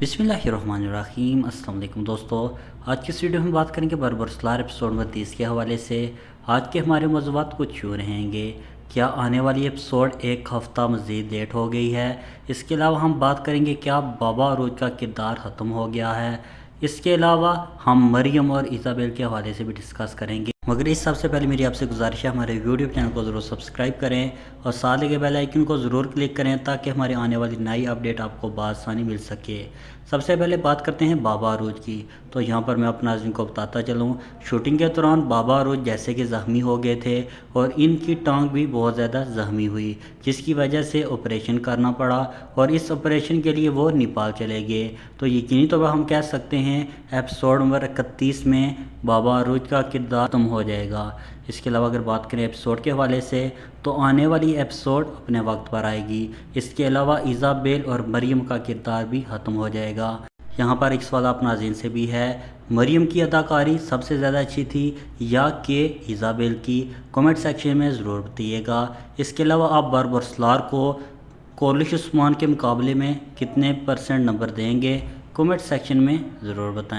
बिस्मिल्लाहिर्रहमानिर्रहीम। अस्सलाम वालेकुम दोस्तों, आज की इस वीडियो में बात करेंगे बरबरसलार एपिसोड नंबर 30 के हवाले से। आज के हमारे मौज़ूआत कुछ यूँ रहेंगे। क्या आने वाली एपिसोड एक हफ़्ता मज़ीद लेट हो गई है? इसके अलावा हम बात करेंगे क्या बाबा अरूज का किरदार ख़त्म हो गया है? इसके अलावा हम मरियम और इज़ाबेल के हवाले से भी डिस्कस करेंगे। मगर इस सबसे पहले मेरी आपसे गुजारिश है, हमारे यूट्यूब चैनल को ज़रूर सब्सक्राइब करें और साथ लगे बेल आइकन को ज़रूर क्लिक करें ताकि हमारे आने वाली नई अपडेट आपको बआसानी मिल सके। सबसे पहले बात करते हैं बाबा अरूज की। तो यहाँ पर मैं अपना नाज़रीन को बताता चलूँ, शूटिंग के दौरान बाबा अरूज जैसे कि ज़ख्मी हो गए थे और इनकी टांग भी बहुत ज़्यादा ज़ख्मी हुई, जिसकी वजह से ऑपरेशन करना पड़ा और इस ऑपरेशन के लिए वो नेपाल चले गए। तो यकीनी तौर पर हम कह सकते हैं एपिसोड नंबर 31 में बाबा अरूज का किरदार ख़त्म हो जाएगा। इसके अलावा अगर बात करें एपिसोड के हवाले से, तो आने वाली एपिसोड अपने वक्त पर आएगी। इसके अलावा इज़ाबेल और मरियम का किरदार भी ख़त्म हो जाएगा। यहाँ पर एक सवाल आप नाज़रीन से भी है, मरियम की अदाकारी सबसे ज़्यादा अच्छी थी या कि इज़ाबेल की? कमेंट सेक्शन में ज़रूर बताइएगा। इसके अलावा आप बरबरसलार को कोलिश उस्मान के मुकाबले में कितने % नंबर देंगे? कमेंट सेक्शन में ज़रूर बताएं।